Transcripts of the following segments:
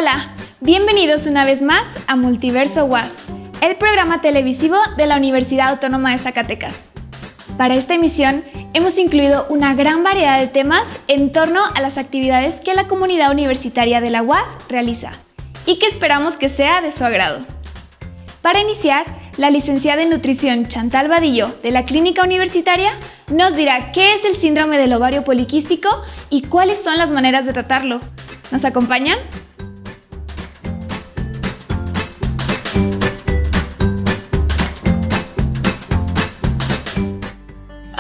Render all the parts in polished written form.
Hola, bienvenidos una vez más a Multiverso UAS, el programa televisivo de la Universidad Autónoma de Zacatecas. Para esta emisión hemos incluido una gran variedad de temas en torno a las actividades que la comunidad universitaria de la UAS realiza y que esperamos que sea de su agrado. Para iniciar, la licenciada en nutrición Chantal Vadillo de la Clínica Universitaria nos dirá qué es el síndrome del ovario poliquístico y cuáles son las maneras de tratarlo. ¿Nos acompañan?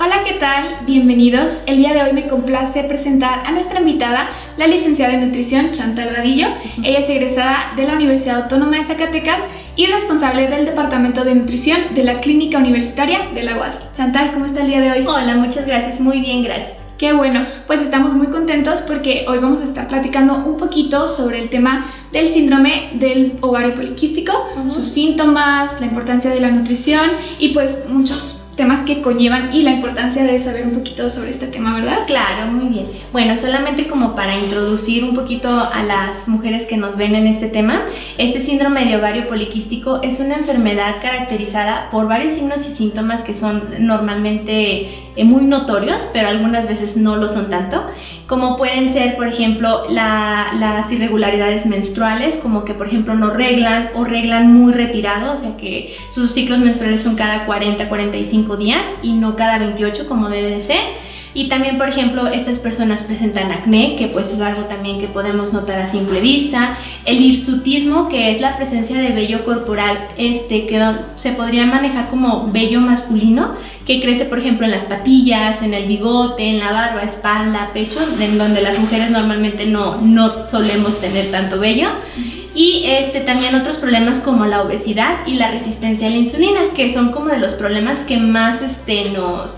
Hola, ¿qué tal? Bienvenidos. El día de hoy me complace presentar a nuestra invitada, la licenciada en nutrición Chantal Vadillo. Ella es egresada de la Universidad Autónoma de Zacatecas y responsable del Departamento de Nutrición de la Clínica Universitaria de la UAS. Chantal, ¿cómo está el día de hoy? Hola, muchas gracias. Muy bien, gracias. Qué bueno, pues estamos muy contentos porque hoy vamos a estar platicando un poquito sobre el tema del síndrome del ovario poliquístico, sus síntomas, la importancia de la nutrición y pues muchos temas que conllevan y la importancia de saber un poquito sobre este tema, ¿verdad? Claro, muy bien. Bueno, solamente como para introducir un poquito a las mujeres que nos ven en este tema, este síndrome de ovario poliquístico es una enfermedad caracterizada por varios signos y síntomas que son normalmente muy notorios, pero algunas veces no lo son tanto, como pueden ser, por ejemplo, las irregularidades menstruales, como que, por ejemplo, no reglan o reglan muy retirado, o sea que sus ciclos menstruales son cada 40-45 días y no cada 28 como debe de ser. Y también, por ejemplo, estas personas presentan acné, que pues es algo también que podemos notar a simple vista. El hirsutismo, que es la presencia de vello corporal, que se podría manejar como vello masculino, que crece, por ejemplo, en las patillas, en el bigote, en la barba, espalda, pecho, en donde las mujeres normalmente no solemos tener tanto vello. Y también otros problemas como la obesidad y la resistencia a la insulina, que son como de los problemas que más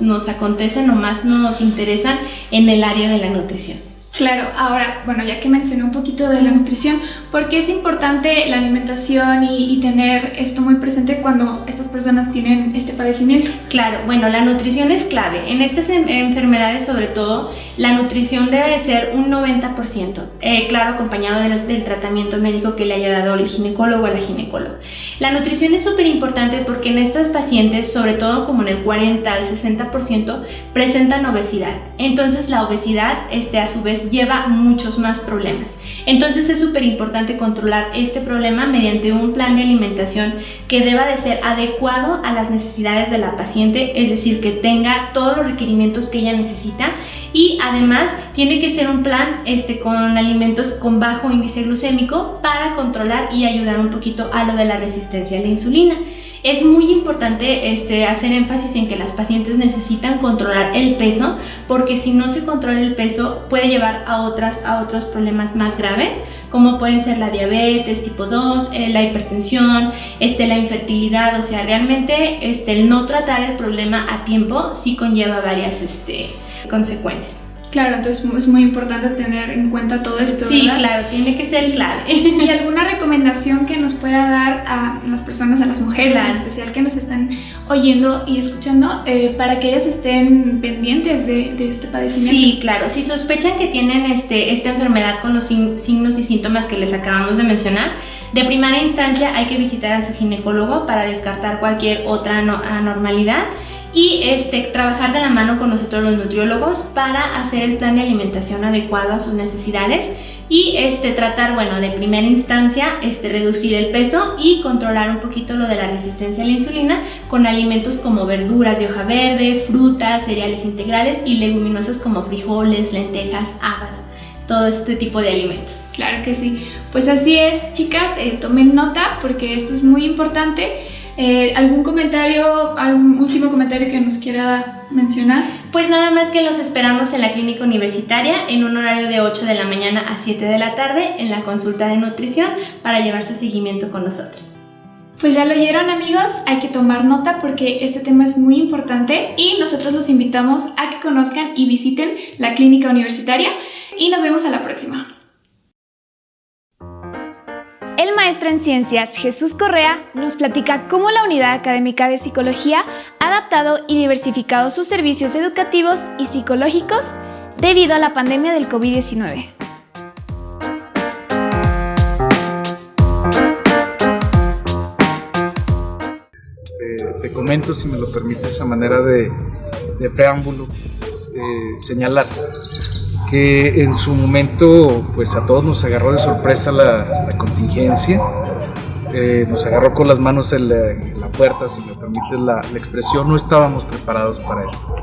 nos acontecen o más nos interesan en el área de la nutrición. Claro, ahora, bueno, ya que mencioné un poquito de la nutrición, ¿por qué es importante la alimentación y tener esto muy presente cuando estas personas tienen este padecimiento? Claro, bueno, la nutrición es clave. En estas enfermedades, sobre todo, la nutrición debe de ser un 90%, claro, acompañado del tratamiento médico que le haya dado el ginecólogo o la ginecóloga. La nutrición es súper importante porque en estas pacientes, sobre todo como en el 40 al 60%, presentan obesidad. Entonces la obesidad, a su vez, lleva muchos más problemas. Entonces es súper importante controlar este problema mediante un plan de alimentación que deba de ser adecuado a las necesidades de la paciente, es decir, que tenga todos los requerimientos que ella necesita y además tiene que ser un plan con alimentos con bajo índice glucémico para controlar y ayudar un poquito a lo de la resistencia a la insulina. Es muy importante hacer énfasis en que las pacientes necesitan controlar el peso, porque si no se controla el peso puede llevar a otros problemas más graves, como pueden ser la diabetes tipo 2, la hipertensión, la infertilidad. O sea, realmente el no tratar el problema a tiempo sí conlleva varias consecuencias. Claro, entonces es muy importante tener en cuenta todo esto, sí, ¿verdad? Claro, tiene que ser clave. ¿Y alguna recomendación que nos pueda dar a las personas, a las mujeres, claro, en especial que nos están oyendo y escuchando, para que ellas estén pendientes de este padecimiento? Sí, claro. Si sospechan que tienen esta enfermedad con los signos y síntomas que les acabamos de mencionar, de primera instancia hay que visitar a su ginecólogo para descartar cualquier otra anormalidad. Y trabajar de la mano con nosotros los nutriólogos para hacer el plan de alimentación adecuado a sus necesidades y tratar, bueno, de primera instancia reducir el peso y controlar un poquito lo de la resistencia a la insulina con alimentos como verduras de hoja verde, frutas, cereales integrales y leguminosas como frijoles, lentejas, habas, todo este tipo de alimentos. Claro que sí. Pues así es, chicas, tomen nota porque esto es muy importante. ¿Algún comentario, algún último comentario que nos quiera mencionar? Pues nada más que los esperamos en la Clínica Universitaria en un horario de 8 de la mañana a 7 de la tarde en la consulta de nutrición para llevar su seguimiento con nosotros. Pues ya lo oyeron, amigos, hay que tomar nota porque este tema es muy importante y nosotros los invitamos a que conozcan y visiten la Clínica Universitaria y nos vemos a la próxima. El maestro en ciencias, Jesús Correa, nos platica cómo la Unidad Académica de Psicología ha adaptado y diversificado sus servicios educativos y psicológicos debido a la pandemia del COVID-19. comento, si me lo permites, a manera de preámbulo, señalar que en su momento pues a todos nos agarró de sorpresa la contingencia, nos agarró con las manos en la puerta, si me permites la expresión. No estábamos preparados para esto.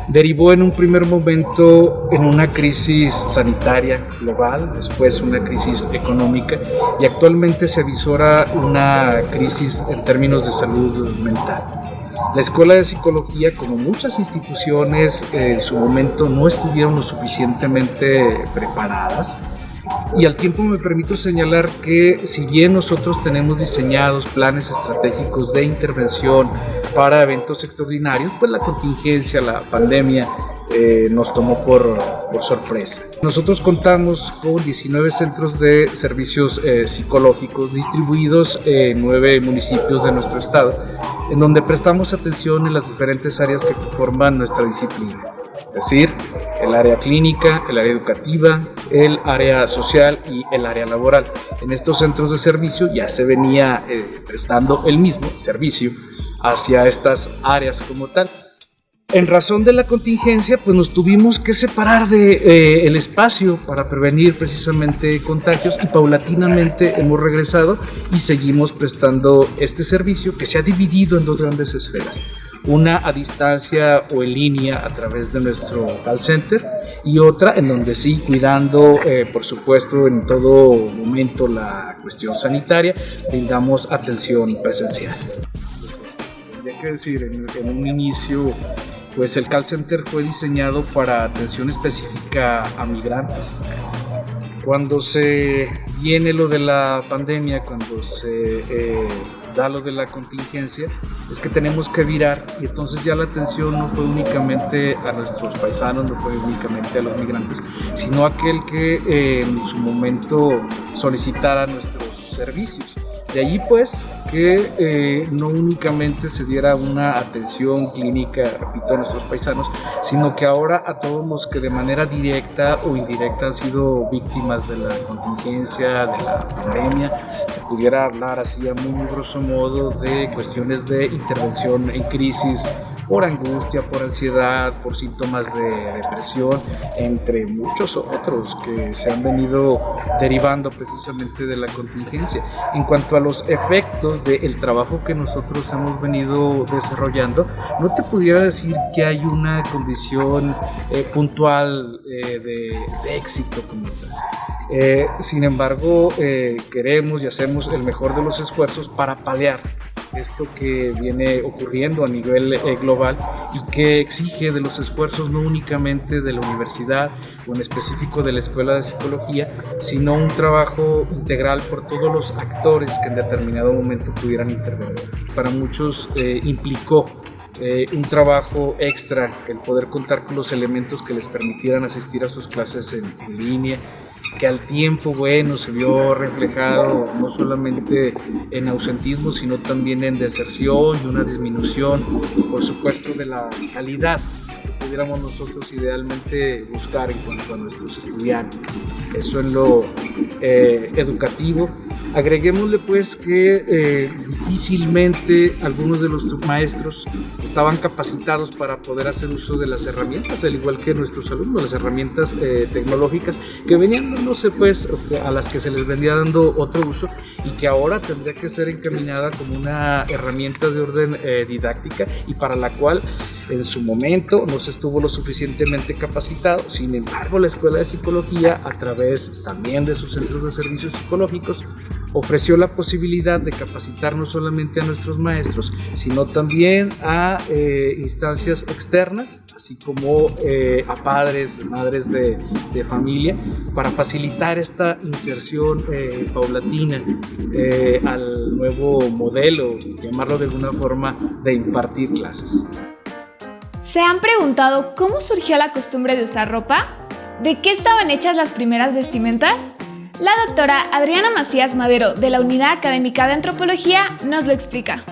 Derivó en un primer momento en una crisis sanitaria global, después una crisis económica y actualmente se avisora una crisis en términos de salud mental. La Escuela de Psicología, como muchas instituciones, en su momento no estuvieron lo suficientemente preparadas. Y al tiempo me permito señalar que si bien nosotros tenemos diseñados planes estratégicos de intervención para eventos extraordinarios, pues la contingencia, la pandemia nos tomó por sorpresa. Nosotros contamos con 19 centros de servicios psicológicos distribuidos en 9 municipios de nuestro estado, en donde prestamos atención en las diferentes áreas que forman nuestra disciplina, es decir, el área clínica, el área educativa, el área social y el área laboral. En estos centros de servicio ya se venía prestando el mismo servicio hacia estas áreas como tal. En razón de la contingencia, pues nos tuvimos que separar el espacio para prevenir precisamente contagios y paulatinamente hemos regresado y seguimos prestando este servicio que se ha dividido en 2 grandes esferas. Una a distancia o en línea a través de nuestro call center y otra en donde sí, cuidando por supuesto en todo momento la cuestión sanitaria, brindamos atención presencial. Tendría que decir, en un inicio, pues el call center fue diseñado para atención específica a migrantes. Cuando se viene lo de la pandemia, cuando se da lo de la contingencia, es que tenemos que virar y entonces ya la atención no fue únicamente a nuestros paisanos, no fue únicamente a los migrantes, sino a aquel que en su momento solicitara nuestros servicios. De allí pues que no únicamente se diera una atención clínica, repito, a nuestros paisanos, sino que ahora a todos los que de manera directa o indirecta han sido víctimas de la contingencia, de la pandemia, se pudiera hablar así a muy grosso modo de cuestiones de intervención en crisis, por angustia, por ansiedad, por síntomas de depresión, entre muchos otros que se han venido derivando precisamente de la contingencia. En cuanto a los efectos del trabajo que nosotros hemos venido desarrollando, no te pudiera decir que hay una condición puntual de éxito como tal. Sin embargo, queremos y hacemos el mejor de los esfuerzos para paliar esto que viene ocurriendo a nivel global y que exige de los esfuerzos no únicamente de la universidad o en específico de la Escuela de Psicología, sino un trabajo integral por todos los actores que en determinado momento pudieran intervenir. Para muchos implicó un trabajo extra el poder contar con los elementos que les permitieran asistir a sus clases en línea, que al tiempo se vio reflejado no solamente en ausentismo, sino también en deserción y una disminución, por supuesto, de la calidad que pudiéramos nosotros idealmente buscar en cuanto a nuestros estudiantes. Eso en lo educativo. Agreguémosle pues que difícilmente algunos de los maestros estaban capacitados para poder hacer uso de las herramientas, al igual que nuestros alumnos, las herramientas tecnológicas que venían dándose pues a las que se les venía dando otro uso y que ahora tendría que ser encaminada como una herramienta de orden didáctica y para la cual en su momento no se estuvo lo suficientemente capacitado. Sin embargo, la Escuela de Psicología, a través también de sus centros de servicios psicológicos, ofreció la posibilidad de capacitar no solamente a nuestros maestros, sino también a instancias externas, así como a padres, madres de familia, para facilitar esta inserción paulatina al nuevo modelo, llamarlo de alguna forma, de impartir clases. ¿Se han preguntado cómo surgió la costumbre de usar ropa? ¿De qué estaban hechas las primeras vestimentas? La doctora Adriana Macías Madero, de la Unidad Académica de Antropología, nos lo explica.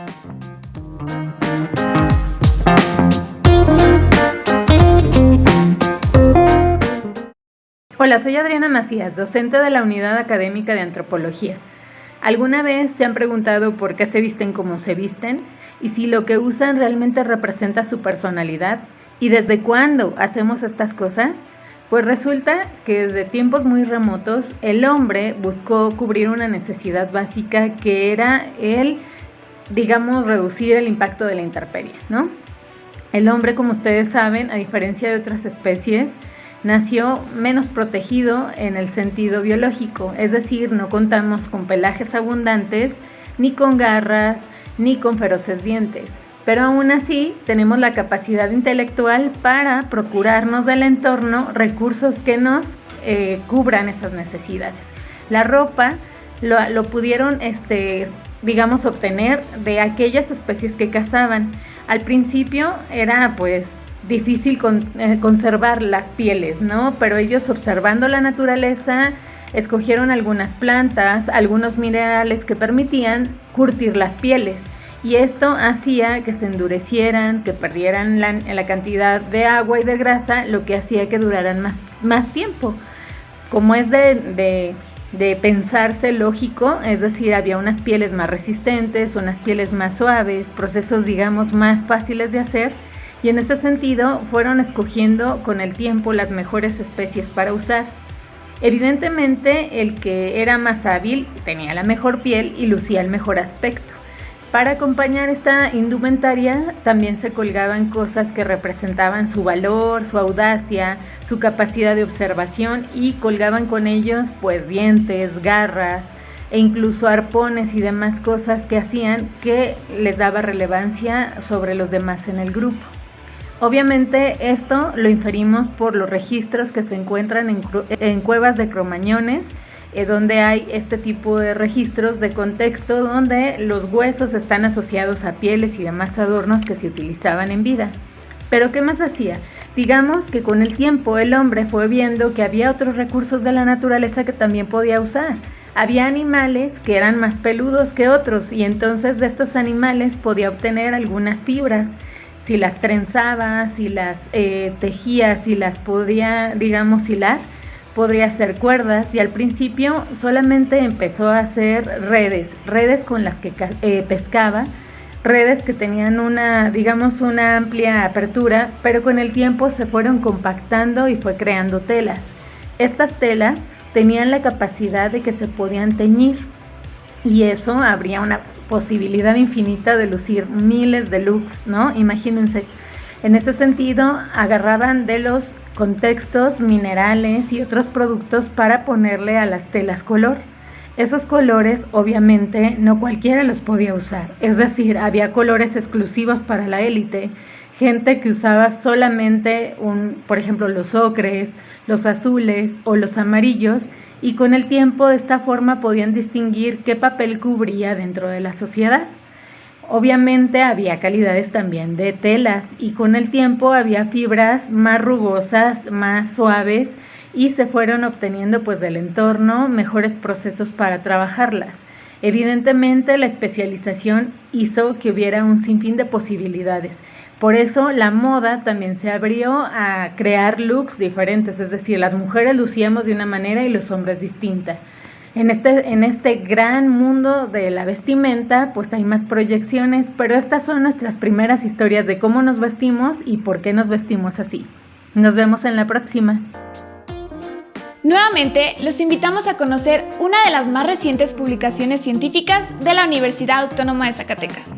Hola, soy Adriana Macías, docente de la Unidad Académica de Antropología. ¿Alguna vez se han preguntado por qué se visten como se visten? y si lo que usan realmente representa su personalidad. ¿Y desde cuándo hacemos estas cosas? Pues resulta que desde tiempos muy remotos el hombre buscó cubrir una necesidad básica que era reducir el impacto de la intemperie, ¿no? El hombre, como ustedes saben, a diferencia de otras especies, nació menos protegido en el sentido biológico, es decir, no contamos con pelajes abundantes, ni con garras, ni con feroces dientes. Pero aún así tenemos la capacidad intelectual para procurarnos del entorno recursos que nos cubran esas necesidades. La ropa lo pudieron, obtener de aquellas especies que cazaban. Al principio era pues difícil conservar las pieles, ¿no? Pero ellos, observando la naturaleza, escogieron algunas plantas, algunos minerales que permitían curtir las pieles. Y esto hacía que se endurecieran, que perdieran la cantidad de agua y de grasa, lo que hacía que duraran más tiempo. Como es de pensarse lógico, es decir, había unas pieles más resistentes, unas pieles más suaves, procesos, más fáciles de hacer, y en este sentido fueron escogiendo con el tiempo las mejores especies para usar. Evidentemente, el que era más hábil tenía la mejor piel y lucía el mejor aspecto. Para acompañar esta indumentaria también se colgaban cosas que representaban su valor, su audacia, su capacidad de observación, y colgaban con ellos pues dientes, garras e incluso arpones y demás cosas que hacían que les daba relevancia sobre los demás en el grupo. Obviamente esto lo inferimos por los registros que se encuentran en cuevas de cromañones, donde hay este tipo de registros de contexto donde los huesos están asociados a pieles y demás adornos que se utilizaban en vida. ¿Pero qué más hacía? Digamos que con el tiempo el hombre fue viendo que había otros recursos de la naturaleza que también podía usar. Había animales que eran más peludos que otros, y entonces de estos animales podía obtener algunas fibras. Si las trenzaba, si las tejía, si las podía, hilar, podría hacer cuerdas, y al principio solamente empezó a hacer redes con las que pescaba, redes que tenían una amplia apertura, pero con el tiempo se fueron compactando y fue creando telas. Estas telas tenían la capacidad de que se podían teñir, y eso habría una posibilidad infinita de lucir miles de looks, ¿no? Imagínense. En ese sentido, agarraban de los contextos, minerales y otros productos para ponerle a las telas color. Esos colores, obviamente, no cualquiera los podía usar. Es decir, había colores exclusivos para la élite, gente que usaba solamente por ejemplo, los ocres, los azules o los amarillos, y con el tiempo de esta forma podían distinguir qué papel cubría dentro de la sociedad. Obviamente había calidades también de telas, y con el tiempo había fibras más rugosas, más suaves, y se fueron obteniendo pues del entorno mejores procesos para trabajarlas. Evidentemente la especialización hizo que hubiera un sinfín de posibilidades. Por eso la moda también se abrió a crear looks diferentes, es decir, las mujeres lucíamos de una manera y los hombres distinta. En este gran mundo de la vestimenta, pues hay más proyecciones, pero estas son nuestras primeras historias de cómo nos vestimos y por qué nos vestimos así. Nos vemos en la próxima. Nuevamente, los invitamos a conocer una de las más recientes publicaciones científicas de la Universidad Autónoma de Zacatecas.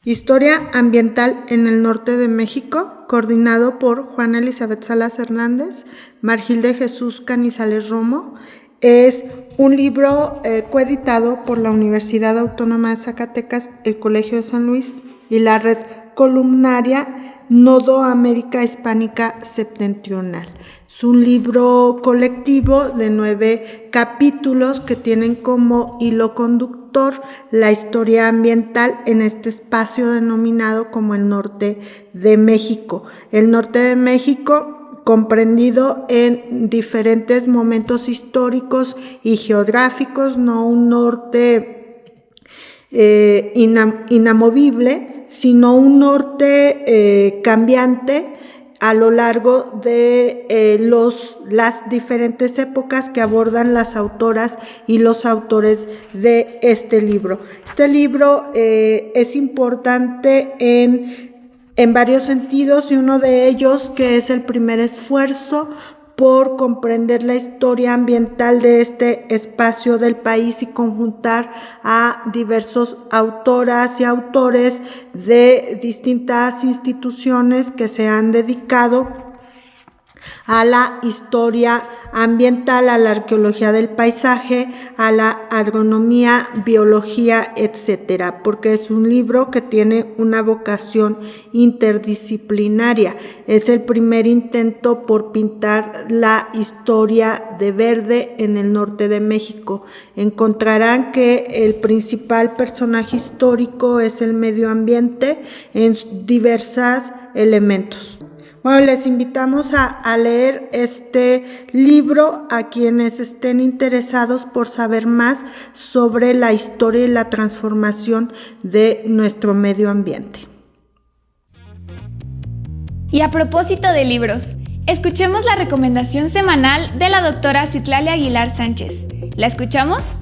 Historia ambiental en el norte de México, coordinado por Juana Elizabeth Salas Hernández, Margilde Jesús Canizales Romo. Es un libro coeditado por la Universidad Autónoma de Zacatecas, el Colegio de San Luis y la red columnaria Nodo América Hispánica Septentrional. Es un libro colectivo de 9 capítulos que tienen como hilo conductor la historia ambiental en este espacio denominado como el norte de México. El norte de México comprendido en diferentes momentos históricos y geográficos, no un norte inamovible, sino un norte cambiante a lo largo de las diferentes épocas que abordan las autoras y los autores de este libro. Este libro es importante en varios sentidos, y uno de ellos, que es el primer esfuerzo por comprender la historia ambiental de este espacio del país y conjuntar a diversos autoras y autores de distintas instituciones que se han dedicado a la historia ambiental, a la arqueología del paisaje, a la agronomía, biología, etcétera, porque es un libro que tiene una vocación interdisciplinaria. Es el primer intento por pintar la historia de verde en el norte de México. Encontrarán que el principal personaje histórico es el medio ambiente en diversos elementos. Bueno, les invitamos a leer este libro a quienes estén interesados por saber más sobre la historia y la transformación de nuestro medio ambiente. Y a propósito de libros, escuchemos la recomendación semanal de la doctora Citlali Aguilar Sánchez. ¿La escuchamos?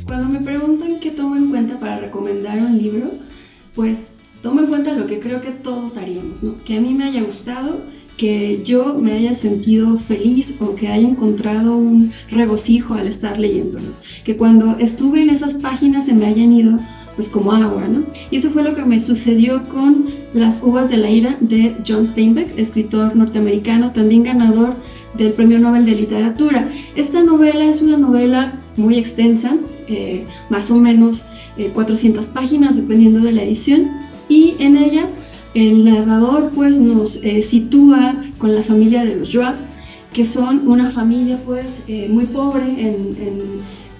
Cuando me preguntan qué tomo en cuenta para recomendar un libro, pues tomo en cuenta lo que creo que todos haríamos, ¿no? Que a mí me haya gustado, que yo me haya sentido feliz o que haya encontrado un regocijo al estar leyéndolo. Que cuando estuve en esas páginas se me hayan ido pues como agua, ¿no? Y eso fue lo que me sucedió con Las uvas de la ira de John Steinbeck, escritor norteamericano, también ganador del Premio Nobel de Literatura. Esta novela es una novela muy extensa, más o menos 400 páginas dependiendo de la edición. Y en ella el narrador pues nos sitúa con la familia de los Schwab, que son una familia pues muy pobre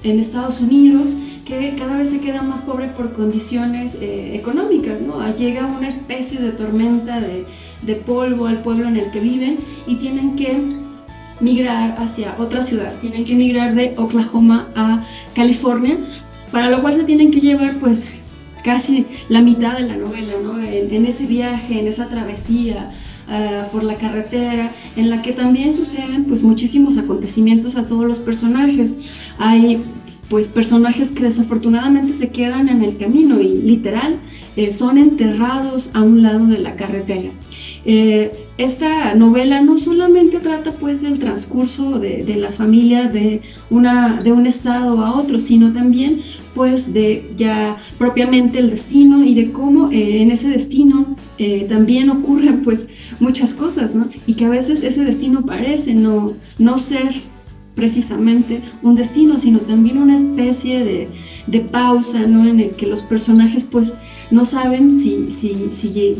en Estados Unidos, que cada vez se queda más pobre por condiciones económicas, ¿no? Llega una especie de tormenta de polvo al pueblo en el que viven y tienen que migrar hacia otra ciudad, tienen que migrar de Oklahoma a California, para lo cual se tienen que llevar pues casi la mitad de la novela, ¿no? En ese viaje, en esa travesía por la carretera, en la que también suceden pues muchísimos acontecimientos a todos los personajes. Hay pues personajes que desafortunadamente se quedan en el camino y literal son enterrados a un lado de la carretera. Esta novela no solamente trata pues del transcurso de la familia de un estado a otro, sino también pues de ya propiamente el destino y de cómo en ese destino también ocurren pues muchas cosas, ¿no? Y que a veces ese destino parece no ser precisamente un destino, sino también una especie de pausa, ¿no? En el que los personajes pues no saben si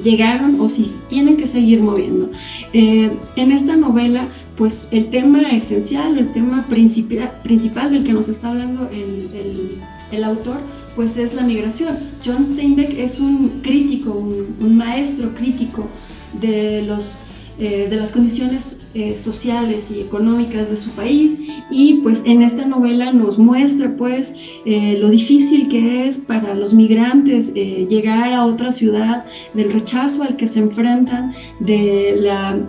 llegaron o si tienen que seguir moviendo. En esta novela pues el tema esencial, el tema principal del que nos está hablando el autor, pues es la migración. John Steinbeck es un crítico, un maestro crítico de las condiciones sociales y económicas de su país, y pues en esta novela nos muestra pues lo difícil que es para los migrantes llegar a otra ciudad, del rechazo al que se enfrentan, de la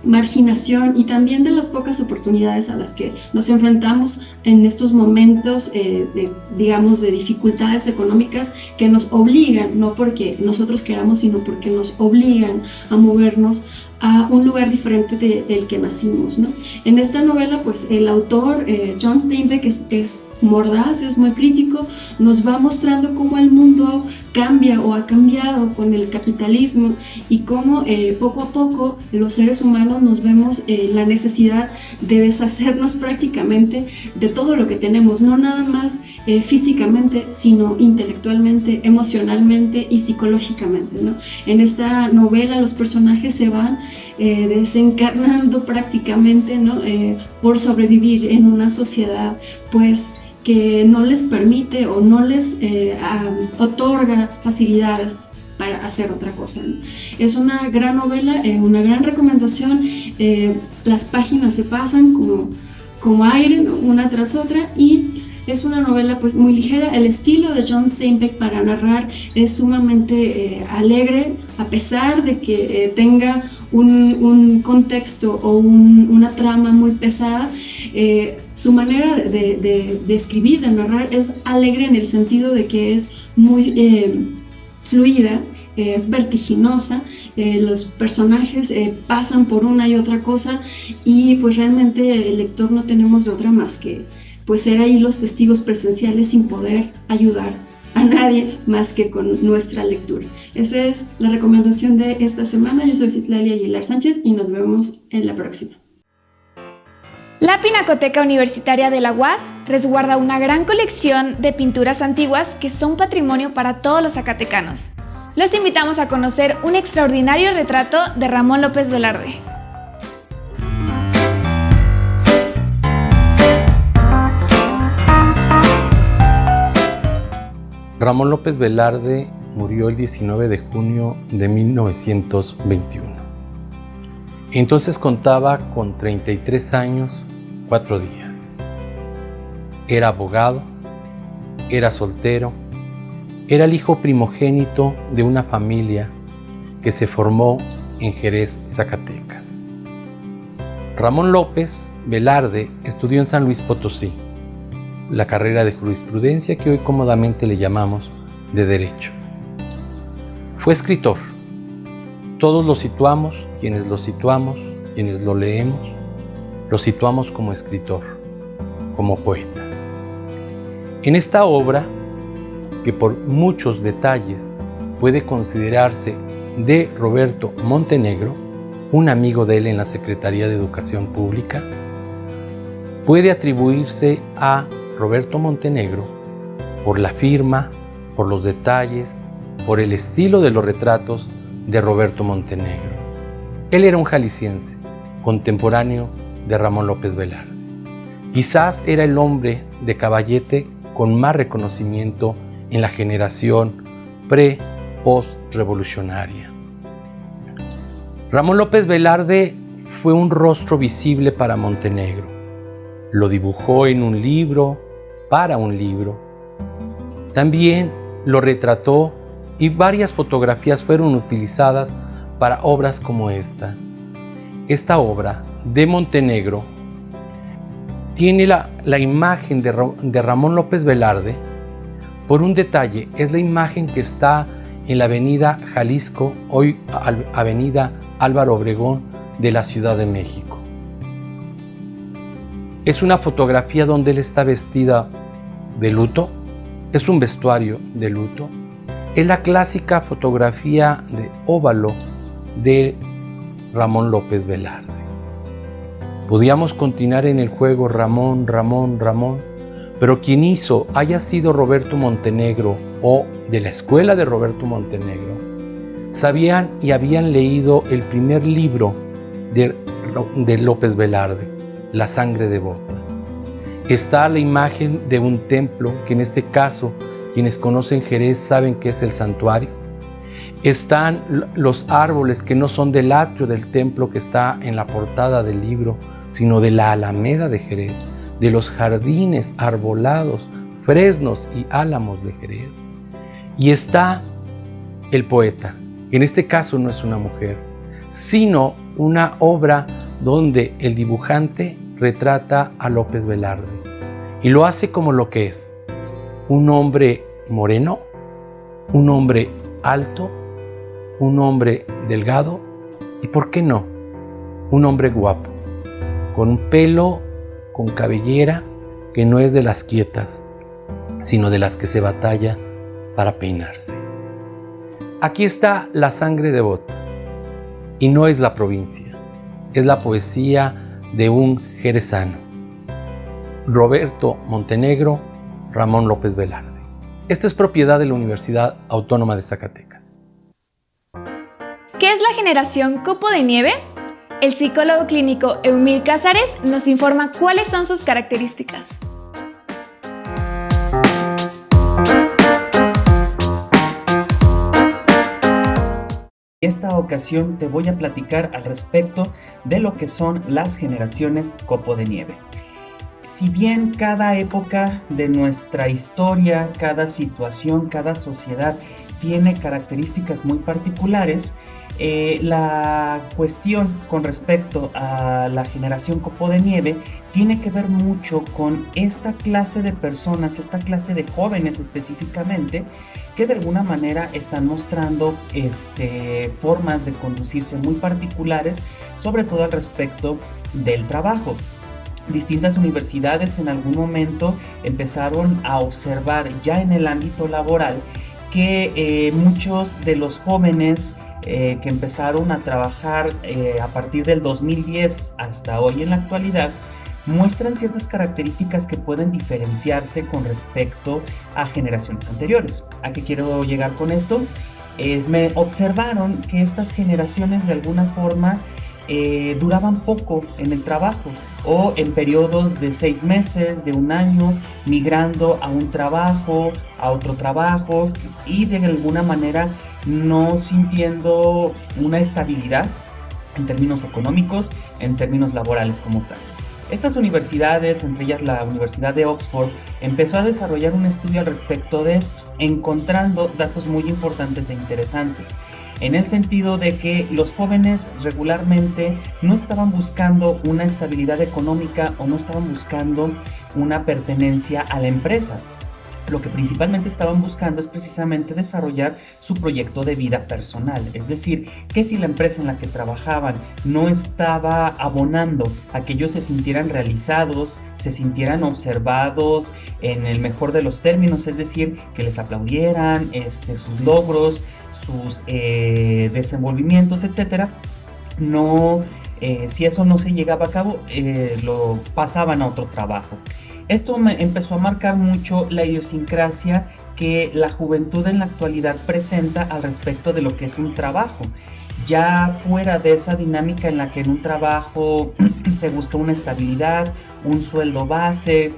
marginación y también de las pocas oportunidades a las que nos enfrentamos en estos momentos de dificultades económicas que nos obligan, no porque nosotros queramos, sino porque nos obligan a movernos a un lugar diferente del que nacimos, ¿no? En esta novela, pues el autor, John Steinbeck, es mordaz, es muy crítico, nos va mostrando cómo el mundo cambia o ha cambiado con el capitalismo y cómo poco a poco los seres humanos nos vemos la necesidad de deshacernos prácticamente de todo lo que tenemos, no nada más físicamente, sino intelectualmente, emocionalmente y psicológicamente, ¿no? En esta novela los personajes se van desencarnando prácticamente, ¿no? Por sobrevivir en una sociedad pues que no les permite o no les otorga facilidades para hacer otra cosa, ¿no? Es una gran novela, una gran recomendación. Las páginas se pasan como aire, ¿no? Una tras otra, y es una novela pues muy ligera. El estilo de John Steinbeck para narrar es sumamente alegre, a pesar de que tenga un contexto o una trama muy pesada. Su manera de escribir, de narrar, es alegre en el sentido de que es muy fluida, es vertiginosa, los personajes pasan por una y otra cosa, y pues realmente el lector no tenemos de otra más que pues ser ahí los testigos presenciales sin poder ayudar a nadie más que con nuestra lectura. Esa es la recomendación de esta semana. Yo soy Citlali Aguilar Sánchez y nos vemos en la próxima. La Pinacoteca Universitaria de la UAS resguarda una gran colección de pinturas antiguas que son patrimonio para todos los zacatecanos. Los invitamos a conocer un extraordinario retrato de Ramón López Velarde. Ramón López Velarde murió el 19 de junio de 1921. Entonces contaba con 33 años, 4 días. Era abogado, era soltero, era el hijo primogénito de una familia que se formó en Jerez, Zacatecas. Ramón López Velarde estudió en San Luis Potosí la carrera de jurisprudencia que hoy cómodamente le llamamos de Derecho. Fue escritor. Todos lo situamos, quienes lo leemos, lo situamos como escritor, como poeta. En esta obra, que por muchos detalles puede considerarse de Roberto Montenegro, un amigo de él en la Secretaría de Educación Pública, puede atribuirse a Roberto Montenegro por la firma, por los detalles, por el estilo de los retratos de Roberto Montenegro. Él era un jalisciense, contemporáneo de Ramón López Velarde. Quizás era el hombre de caballete con más reconocimiento en la generación pre-post-revolucionaria. Ramón López Velarde fue un rostro visible para Montenegro. Lo dibujó en un libro, para un libro. También lo retrató y varias fotografías fueron utilizadas para obras como esta. Esta obra de Montenegro tiene la imagen de Ramón López Velarde por un detalle. Es la imagen que está en la avenida Jalisco, hoy avenida Álvaro Obregón de la Ciudad de México. Es una fotografía donde él está vestida de luto, es un vestuario de luto. Es la clásica fotografía de óvalo de Ramón López Velarde. Podríamos continuar en el juego Ramón, Ramón, Ramón, pero quien haya sido Roberto Montenegro o de la escuela de Roberto Montenegro, sabían y habían leído el primer libro de López Velarde, La sangre devota. Está la imagen de un templo, que en este caso, quienes conocen Jerez saben que es el santuario. Están los árboles que no son del atrio del templo que está en la portada del libro, sino de la Alameda de Jerez, de los jardines arbolados, fresnos y álamos de Jerez. Y está el poeta, que en este caso no es una mujer, sino una obra donde el dibujante retrata a López Velarde y lo hace como lo que es: un hombre moreno, un hombre alto, un hombre delgado y, ¿por qué no?, un hombre guapo, con un pelo, con cabellera que no es de las quietas, sino de las que se batalla para peinarse. Aquí está La sangre devota, y no es la provincia, es la poesía de un jerezano, Roberto Montenegro, Ramón López Velarde. Esta es propiedad de la Universidad Autónoma de Zacatecas. ¿Qué es la generación Copo de Nieve? El psicólogo clínico Eumir Cázares nos informa cuáles son sus características. En esta ocasión te voy a platicar al respecto de lo que son las generaciones Copo de Nieve. si bien cada época de nuestra historia, cada situación, cada sociedad tiene características muy particulares, la cuestión con respecto a la generación Copo de Nieve tiene que ver mucho con esta clase de personas, esta clase de jóvenes específicamente, que de alguna manera están mostrando formas de conducirse muy particulares, sobre todo al respecto del trabajo. Distintas universidades en algún momento empezaron a observar ya en el ámbito laboral que muchos de los jóvenes que empezaron a trabajar a partir del 2010 hasta hoy en la actualidad muestran ciertas características que pueden diferenciarse con respecto a generaciones anteriores. ¿A qué quiero llegar con esto? Me observaron que estas generaciones de alguna forma duraban poco en el trabajo o en periodos de 6 meses, de 1 año, migrando a un trabajo, a otro trabajo y de alguna manera no sintiendo una estabilidad en términos económicos, en términos laborales como tal. Estas universidades, entre ellas la Universidad de Oxford, empezó a desarrollar un estudio al respecto de esto, encontrando datos muy importantes e interesantes, en el sentido de que los jóvenes regularmente no estaban buscando una estabilidad económica o no estaban buscando una pertenencia a la empresa. Lo que principalmente estaban buscando es precisamente desarrollar su proyecto de vida personal, es decir, que si la empresa en la que trabajaban no estaba abonando a que ellos se sintieran realizados, se sintieran observados en el mejor de los términos, es decir, que les aplaudieran sus logros, sus desenvolvimientos, etcétera, si eso no se llegaba a cabo, lo pasaban a otro trabajo. Esto me empezó a marcar mucho la idiosincrasia que la juventud en la actualidad presenta al respecto de lo que es un trabajo. Ya fuera de esa dinámica en la que en un trabajo se busca una estabilidad, un sueldo base,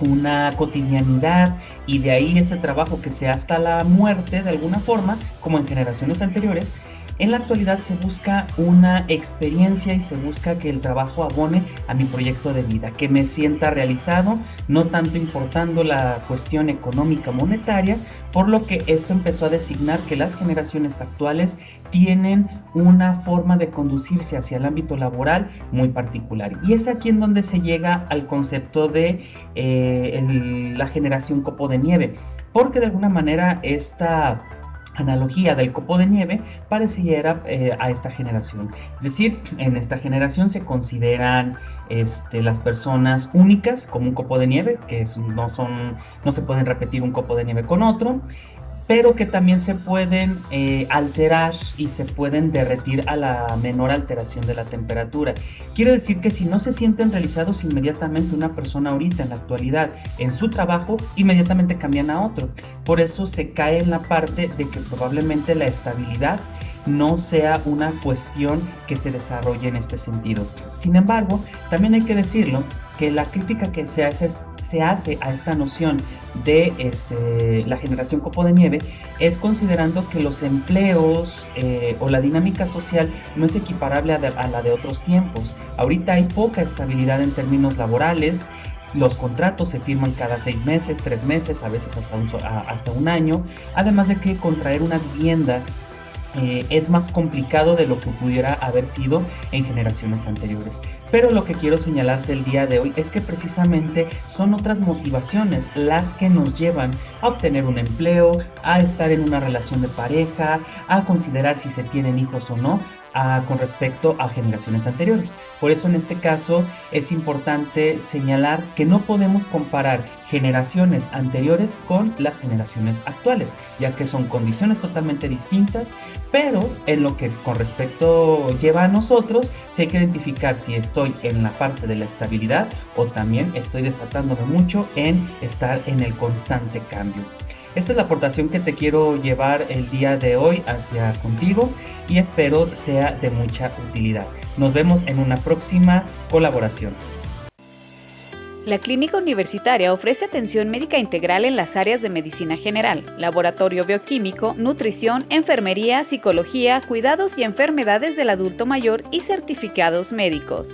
una cotidianidad, y de ahí ese trabajo que sea hasta la muerte de alguna forma, como en generaciones anteriores. En la actualidad se busca una experiencia y se busca que el trabajo abone a mi proyecto de vida, que me sienta realizado, no tanto importando la cuestión económica monetaria, por lo que esto empezó a designar que las generaciones actuales tienen una forma de conducirse hacia el ámbito laboral muy particular. Y es aquí en donde se llega al concepto de la generación Copo de Nieve, porque de alguna manera esta analogía del copo de nieve pareciera a esta generación. Es decir, en esta generación se consideran las personas únicas como un copo de nieve, que no se pueden repetir un copo de nieve con otro, pero que también se pueden alterar y se pueden derretir a la menor alteración de la temperatura. Quiere decir que si no se sienten realizados inmediatamente una persona ahorita en la actualidad en su trabajo, inmediatamente cambian a otro. Por eso se cae en la parte de que probablemente la estabilidad no sea una cuestión que se desarrolle en este sentido. Sin embargo, también hay que decirlo, que la crítica que se hace a esta noción de la generación Copo de Nieve es considerando que los empleos o la dinámica social no es equiparable a la de otros tiempos. Ahorita hay poca estabilidad en términos laborales. Los contratos se firman cada 6 meses, 3 meses, a veces hasta un año. Además de que contraer una vivienda es más complicado de lo que pudiera haber sido en generaciones anteriores. Pero lo que quiero señalarte el día de hoy es que precisamente son otras motivaciones las que nos llevan a obtener un empleo, a estar en una relación de pareja, a considerar si se tienen hijos o no, con respecto a generaciones anteriores. Por eso en este caso es importante señalar que no podemos comparar generaciones anteriores con las generaciones actuales, ya que son condiciones totalmente distintas, pero en lo que con respecto lleva a nosotros, sí hay que identificar si estoy en la parte de la estabilidad o también estoy desatándome mucho en estar en el constante cambio. Esta es la aportación que te quiero llevar el día de hoy hacia contigo y espero sea de mucha utilidad. Nos vemos en una próxima colaboración. La Clínica Universitaria ofrece atención médica integral en las áreas de medicina general, laboratorio bioquímico, nutrición, enfermería, psicología, cuidados y enfermedades del adulto mayor y certificados médicos.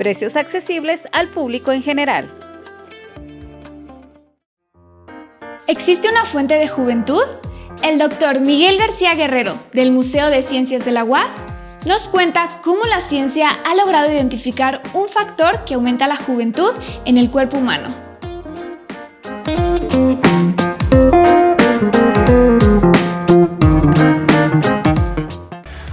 Precios accesibles al público en general. ¿Existe una fuente de juventud? El doctor Miguel García Guerrero, del Museo de Ciencias de la UAS, nos cuenta cómo la ciencia ha logrado identificar un factor que aumenta la juventud en el cuerpo humano.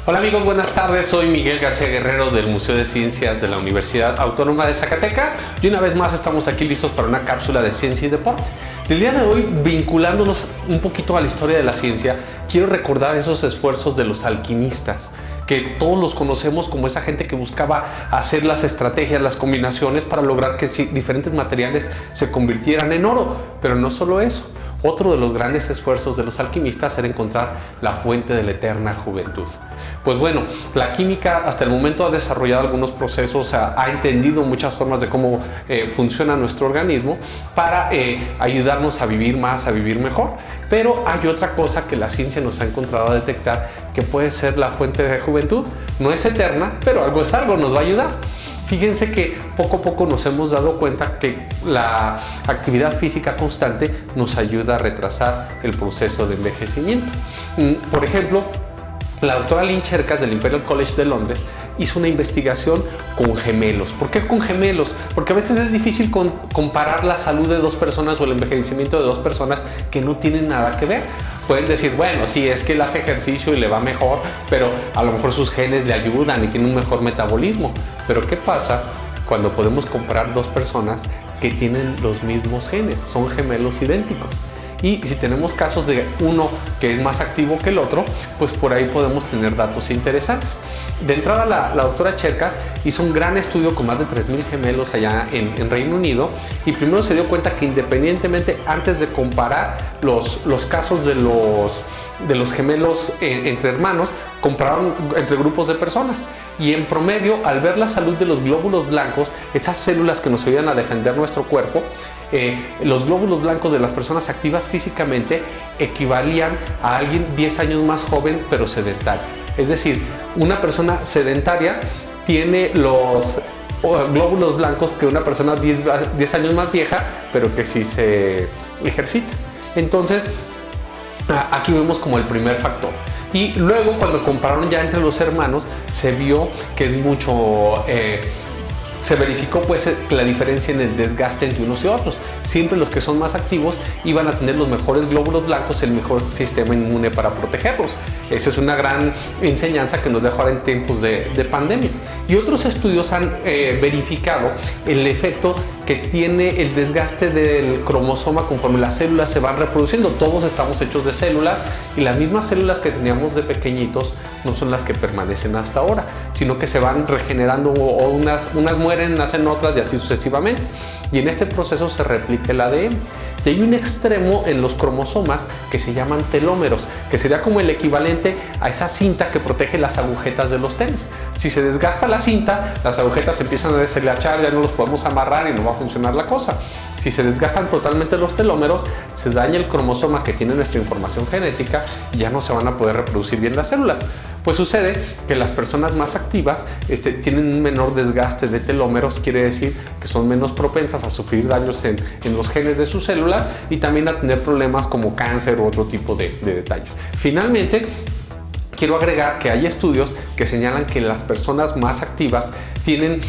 Hola amigos, buenas tardes. Soy Miguel García Guerrero del Museo de Ciencias de la Universidad Autónoma de Zacatecas y una vez más estamos aquí listos para una cápsula de ciencia y deporte. El día de hoy, vinculándonos un poquito a la historia de la ciencia, quiero recordar esos esfuerzos de los alquimistas, que todos los conocemos como esa gente que buscaba hacer las estrategias, las combinaciones para lograr que diferentes materiales se convirtieran en oro. Pero no solo eso. Otro de los grandes esfuerzos de los alquimistas era encontrar la fuente de la eterna juventud. Pues bueno, la química hasta el momento ha desarrollado algunos procesos, ha entendido muchas formas de cómo funciona nuestro organismo para ayudarnos a vivir más, a vivir mejor. Pero hay otra cosa que la ciencia nos ha encontrado a detectar que puede ser la fuente de juventud. No es eterna, pero algo es algo, nos va a ayudar. Fíjense que poco a poco nos hemos dado cuenta que la actividad física constante nos ayuda a retrasar el proceso de envejecimiento. Por ejemplo, la doctora Lynn Cherkas del Imperial College de Londres hizo una investigación con gemelos. ¿Por qué con gemelos? Porque a veces es difícil comparar la salud de dos personas o el envejecimiento de dos personas que no tienen nada que ver. Pueden decir, bueno, sí, es que él hace ejercicio y le va mejor, pero a lo mejor sus genes le ayudan y tiene un mejor metabolismo. Pero ¿qué pasa cuando podemos comparar dos personas que tienen los mismos genes? Son gemelos idénticos. Y si tenemos casos de uno que es más activo que el otro, pues por ahí podemos tener datos interesantes. De entrada, la doctora Cherkas hizo un gran estudio con más de 3,000 gemelos allá en Reino Unido y primero se dio cuenta que independientemente, antes de comparar los casos de los gemelos entre hermanos, compararon entre grupos de personas. Y en promedio, al ver la salud de los glóbulos blancos, esas células que nos ayudan a defender nuestro cuerpo, los glóbulos blancos de las personas activas físicamente equivalían a alguien 10 años más joven pero sedentario. Es decir, una persona sedentaria tiene los glóbulos blancos que una persona 10 años más vieja pero que sí se ejercita. Entonces, aquí vemos como el primer factor. Y luego cuando compararon ya entre los hermanos, se vio que es mucho... se verificó pues la diferencia en el desgaste entre unos y otros. Siempre los que son más activos iban a tener los mejores glóbulos blancos, el mejor sistema inmune para protegerlos. Esa es una gran enseñanza que nos deja ahora en tiempos de pandemia. Y otros estudios han verificado el efecto que tiene el desgaste del cromosoma conforme las células se van reproduciendo. Todos estamos hechos de células y las mismas células que teníamos de pequeñitos no son las que permanecen hasta ahora, sino que se van regenerando o unas mueren, nacen otras y así sucesivamente. Y en este proceso se replica el ADN. Y hay un extremo en los cromosomas que se llaman telómeros, que sería como el equivalente a esa cinta que protege las agujetas de los tenis. Si se desgasta la cinta, las agujetas se empiezan a deshilachar, ya no los podemos amarrar y no va a funcionar la cosa. Si se desgastan totalmente los telómeros, se daña el cromosoma que tiene nuestra información genética y ya no se van a poder reproducir bien las células. Pues sucede que las personas más activas tienen un menor desgaste de telómeros, quiere decir que son menos propensas a sufrir daños en los genes de sus células y también a tener problemas como cáncer u otro tipo de detalles. Finalmente, quiero agregar que hay estudios que señalan que las personas más activas tienen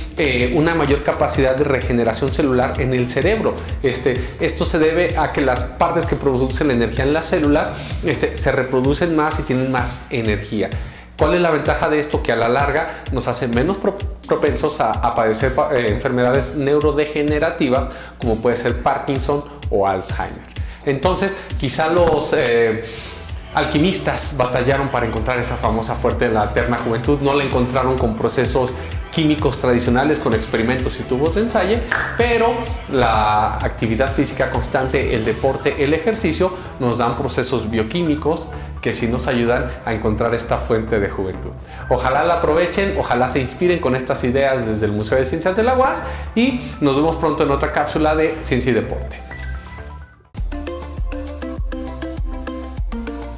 una mayor capacidad de regeneración celular en el cerebro. Esto se debe a que las partes que producen la energía en las células se reproducen más y tienen más energía. ¿Cuál es la ventaja de esto? Que a la larga nos hace menos propensos a padecer enfermedades neurodegenerativas como puede ser Parkinson o Alzheimer. Entonces, quizá los alquimistas batallaron para encontrar esa famosa fuente de la eterna juventud. No la encontraron con procesos químicos tradicionales, con experimentos y tubos de ensayo, pero la actividad física constante, el deporte, el ejercicio nos dan procesos bioquímicos que sí nos ayudan a encontrar esta fuente de juventud. Ojalá la aprovechen, ojalá se inspiren con estas ideas desde el Museo de Ciencias de la UAS y nos vemos pronto en otra cápsula de Ciencia y Deporte.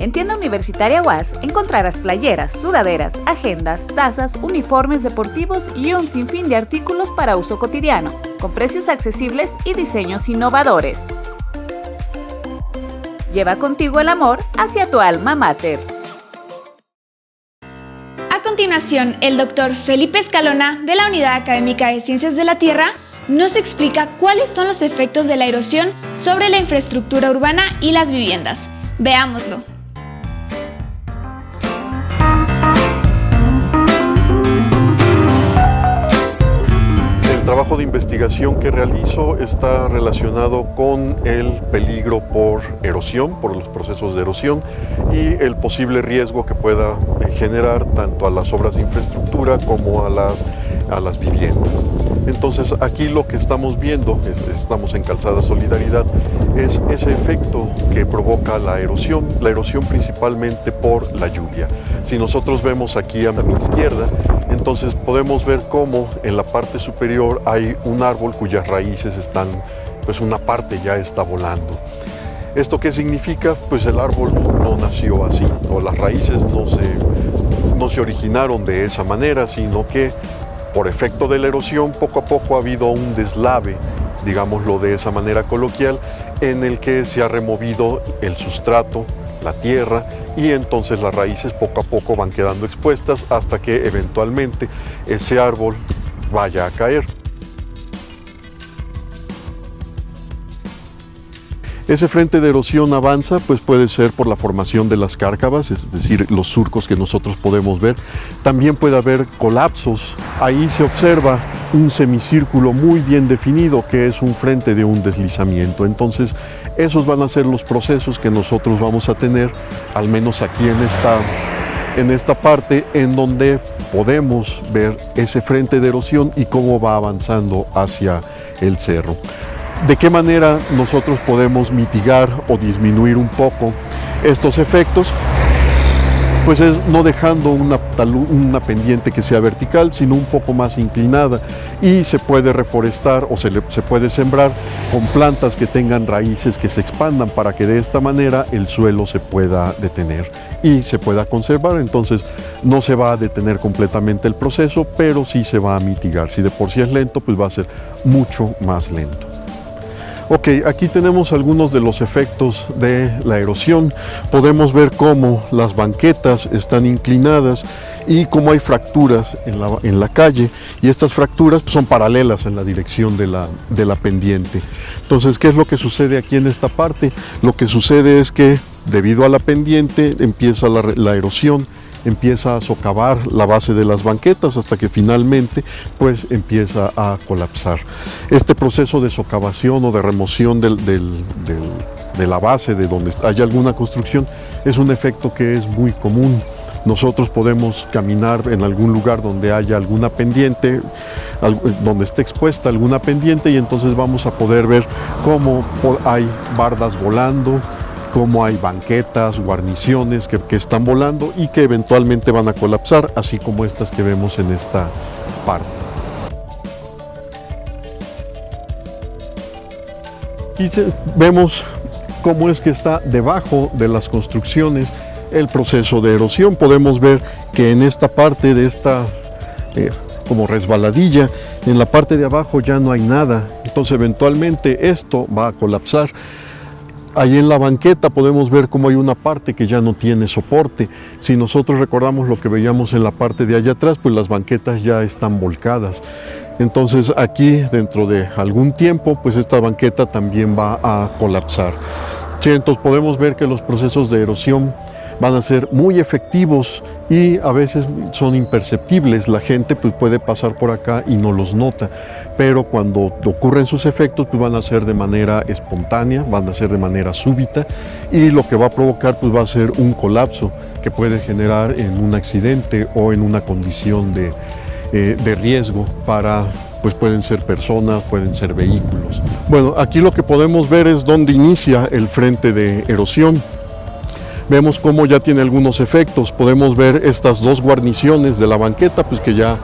En Tienda Universitaria UAS encontrarás playeras, sudaderas, agendas, tazas, uniformes deportivos y un sinfín de artículos para uso cotidiano, con precios accesibles y diseños innovadores. Lleva contigo el amor hacia tu alma mater. A continuación, el doctor Felipe Escalona, de la Unidad Académica de Ciencias de la Tierra, nos explica cuáles son los efectos de la erosión sobre la infraestructura urbana y las viviendas. Veámoslo. El trabajo de investigación que realizo está relacionado con el peligro por erosión, por los procesos de erosión y el posible riesgo que pueda generar tanto a las obras de infraestructura como a las viviendas. Entonces aquí lo que estamos viendo, estamos en Calzada Solidaridad, es ese efecto que provoca la erosión principalmente por la lluvia. Si nosotros vemos aquí a mi izquierda, entonces podemos ver cómo en la parte superior hay un árbol cuyas raíces están, pues una parte ya está volando. ¿Esto qué significa? Pues el árbol no nació así, o las raíces no se originaron de esa manera, sino que por efecto de la erosión, poco a poco ha habido un deslave, digámoslo de esa manera coloquial, en el que se ha removido el sustrato, la tierra, y entonces las raíces poco a poco van quedando expuestas hasta que eventualmente ese árbol vaya a caer. Ese frente de erosión avanza, pues puede ser por la formación de las cárcavas, es decir, los surcos que nosotros podemos ver. También puede haber colapsos. Ahí se observa un semicírculo muy bien definido que es un frente de un deslizamiento. Entonces, esos van a ser los procesos que nosotros vamos a tener, al menos aquí en esta parte, en donde podemos ver ese frente de erosión y cómo va avanzando hacia el cerro. ¿De qué manera nosotros podemos mitigar o disminuir un poco estos efectos? Pues es no dejando una pendiente que sea vertical, sino un poco más inclinada, y se puede reforestar o se puede sembrar con plantas que tengan raíces que se expandan para que de esta manera el suelo se pueda detener y se pueda conservar. Entonces no se va a detener completamente el proceso, pero sí se va a mitigar. Si de por sí es lento, pues va a ser mucho más lento. Ok, aquí tenemos algunos de los efectos de la erosión. Podemos ver cómo las banquetas están inclinadas y cómo hay fracturas en la calle, y estas fracturas son paralelas en la dirección de la pendiente. Entonces, ¿qué es lo que sucede aquí en esta parte? Lo que sucede es que debido a la pendiente empieza la erosión, empieza a socavar la base de las banquetas hasta que finalmente pues empieza a colapsar. Este proceso de socavación o de remoción de la base de donde haya alguna construcción es un efecto que es muy común. Nosotros podemos caminar en algún lugar donde haya alguna pendiente, donde esté expuesta alguna pendiente, y entonces vamos a poder ver cómo hay bardas volando, cómo hay banquetas, guarniciones que están volando y que eventualmente van a colapsar, así como estas que vemos en esta parte. Aquí vemos cómo es que está debajo de las construcciones el proceso de erosión. Podemos ver que en esta parte de esta como resbaladilla, en la parte de abajo ya no hay nada, entonces eventualmente esto va a colapsar. Ahí en la banqueta podemos ver cómo hay una parte que ya no tiene soporte. Si nosotros recordamos lo que veíamos en la parte de allá atrás, pues las banquetas ya están volcadas. Entonces aquí, dentro de algún tiempo, pues esta banqueta también va a colapsar. Sí, entonces podemos ver que los procesos de erosión van a ser muy efectivos y a veces son imperceptibles. La gente pues puede pasar por acá y no los nota, pero cuando ocurren sus efectos pues van a ser de manera espontánea, van a ser de manera súbita, y lo que va a provocar pues va a ser un colapso que puede generar en un accidente o en una condición de riesgo para, pues pueden ser personas, pueden ser vehículos. Bueno, aquí lo que podemos ver es dónde inicia el frente de erosión. Vemos cómo ya tiene algunos efectos. Podemos ver estas dos guarniciones de la banqueta pues que ya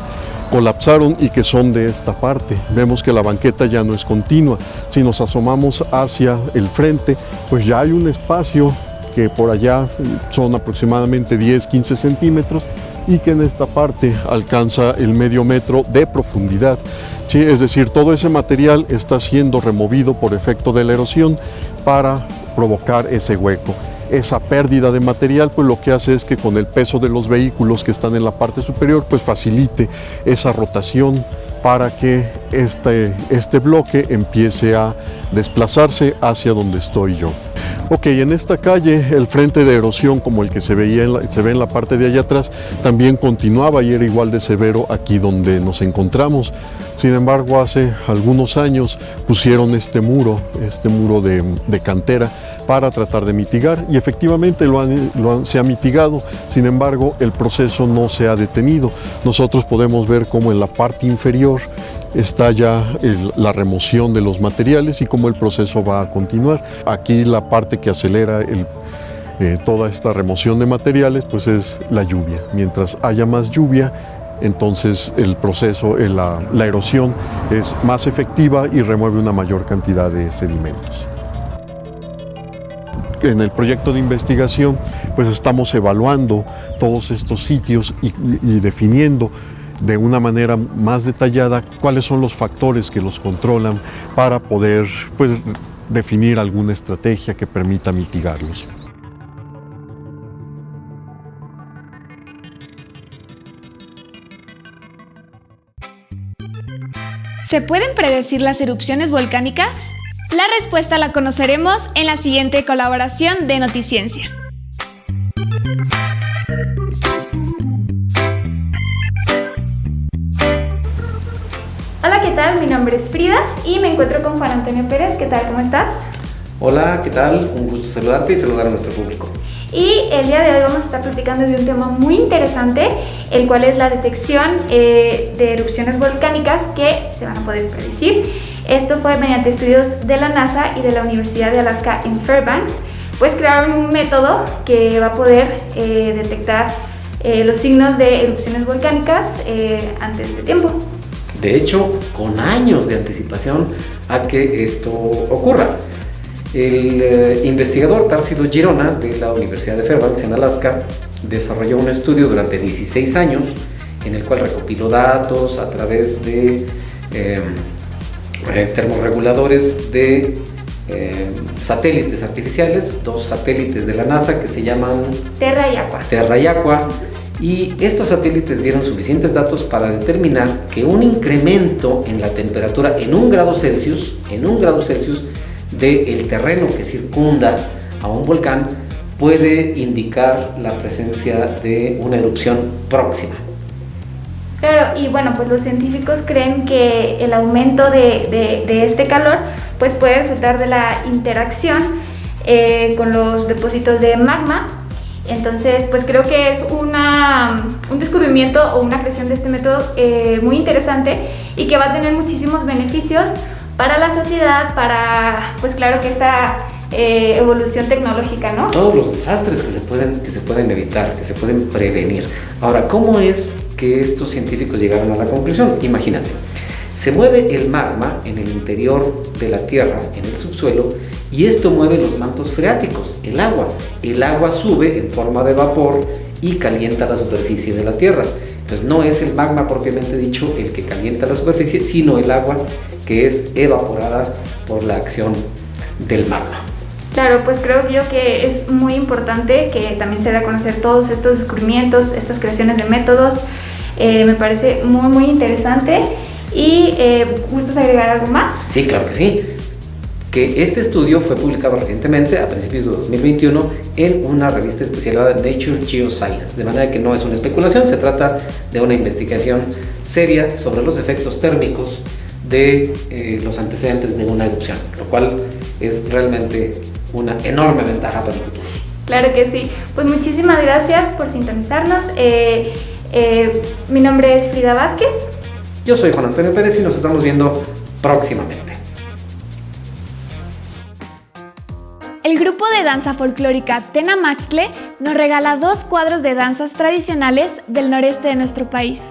colapsaron y que son de esta parte. Vemos que la banqueta ya no es continua. Si nos asomamos hacia el frente, pues ya hay un espacio que por allá son aproximadamente 10-15 centímetros y que en esta parte alcanza el medio metro de profundidad. Sí, es decir, todo ese material está siendo removido por efecto de la erosión para provocar ese hueco. Esa pérdida de material pues lo que hace es que con el peso de los vehículos que están en la parte superior pues facilite esa rotación para que este bloque empiece a desplazarse hacia donde estoy yo. Ok, en esta calle el frente de erosión como el que se ve en la parte de allá atrás también continuaba y era igual de severo aquí donde nos encontramos. Sin embargo, hace algunos años pusieron este muro de cantera para tratar de mitigar y efectivamente se ha mitigado. Sin embargo, el proceso no se ha detenido. Nosotros podemos ver cómo en la parte inferior está ya la remoción de los materiales y cómo el proceso va a continuar. Aquí la parte que acelera toda esta remoción de materiales pues es la lluvia. Mientras haya más lluvia, entonces el proceso, la erosión es más efectiva y remueve una mayor cantidad de sedimentos. En el proyecto de investigación pues estamos evaluando todos estos sitios y definiendo de una manera más detallada cuáles son los factores que los controlan para poder pues, definir alguna estrategia que permita mitigarlos. ¿Se pueden predecir las erupciones volcánicas? La respuesta la conoceremos en la siguiente colaboración de Noticiencia. Hola, ¿qué tal? Mi nombre es Frida y me encuentro con Juan Antonio Pérez. ¿Qué tal? ¿Cómo estás? Hola, ¿qué tal? Un gusto saludarte y saludar a nuestro público. Y el día de hoy vamos a estar platicando de un tema muy interesante, el cual es la detección de erupciones volcánicas que se van a poder predecir. Esto fue mediante estudios de la NASA y de la Universidad de Alaska en Fairbanks, pues crearon un método que va a poder detectar los signos de erupciones volcánicas antes de tiempo. De hecho, con años de anticipación a que esto ocurra. El investigador Tarsilo Girona de la Universidad de Fairbanks en Alaska desarrolló un estudio durante 16 años en el cual recopiló datos a través de termorreguladores de satélites artificiales, 2 satélites de la NASA que se llaman Terra y Aqua. Y estos satélites dieron suficientes datos para determinar que un incremento en la temperatura en 1 grado Celsius del terreno que circunda a un volcán puede indicar la presencia de una erupción próxima. Claro, y bueno, pues los científicos creen que el aumento de este calor pues puede resultar de la interacción con los depósitos de magma. Entonces, pues creo que es un descubrimiento o una creación de este método muy interesante y que va a tener muchísimos beneficios para la sociedad, para, pues claro, que esta evolución tecnológica, ¿no? Todos los desastres que se pueden evitar, que se pueden prevenir. Ahora, ¿cómo es que estos científicos llegaron a la conclusión? Imagínate, se mueve el magma en el interior de la Tierra, en el subsuelo, y esto mueve los mantos freáticos, el agua. El agua sube en forma de vapor y calienta la superficie de la Tierra. Entonces no es el magma propiamente dicho el que calienta la superficie, sino el agua que es evaporada por la acción del magma. Claro, pues creo yo que es muy importante que también se dé a conocer todos estos descubrimientos, estas creaciones de métodos. Me parece muy, muy interesante. ¿Y gustas agregar algo más? Sí, claro que sí. Que este estudio fue publicado recientemente, a principios de 2021, en una revista especializada Nature Geoscience. De manera que no es una especulación, se trata de una investigación seria sobre los efectos térmicos de los antecedentes de una erupción, lo cual es realmente una enorme ventaja para el futuro. Claro que sí. Pues muchísimas gracias por sintonizarnos. Mi nombre es Frida Vázquez. Yo soy Juan Antonio Pérez y nos estamos viendo próximamente. El grupo de danza folclórica Tenamaxtle nos regala 2 cuadros de danzas tradicionales del noreste de nuestro país.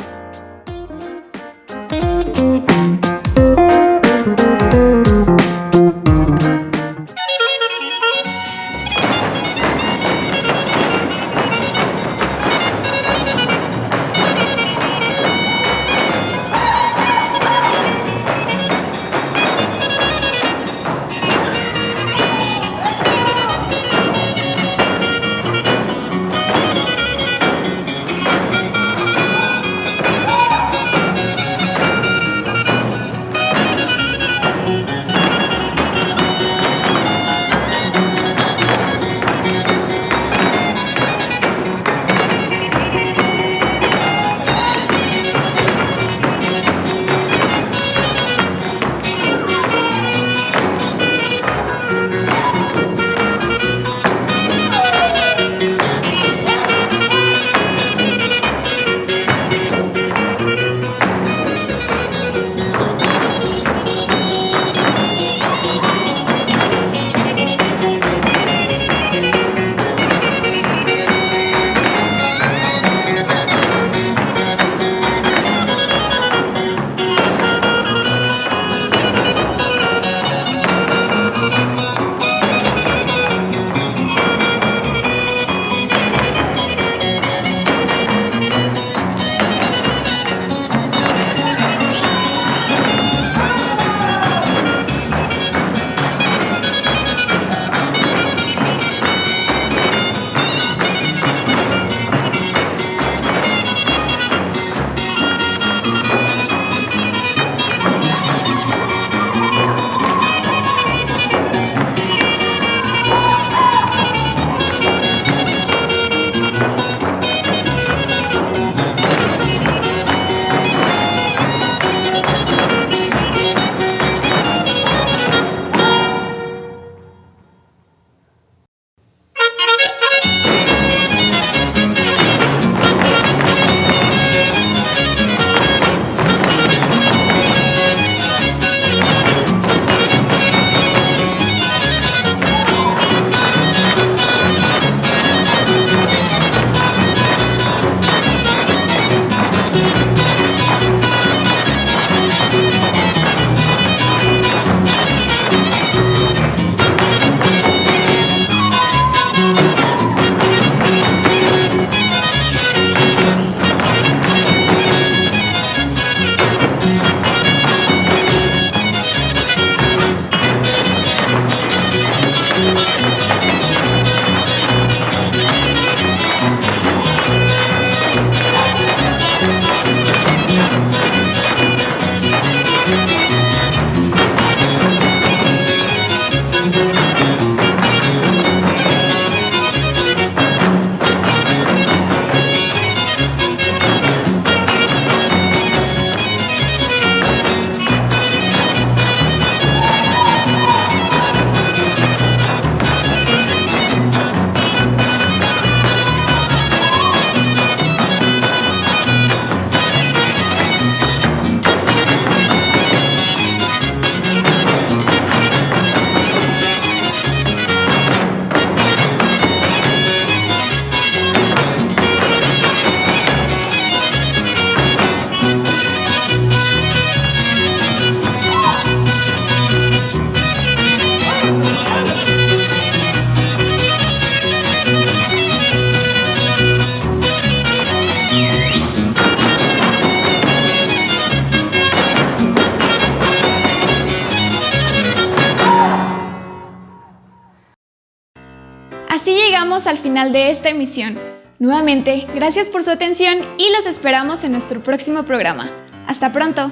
Así llegamos al final de esta emisión. Nuevamente, gracias por su atención y los esperamos en nuestro próximo programa. ¡Hasta pronto!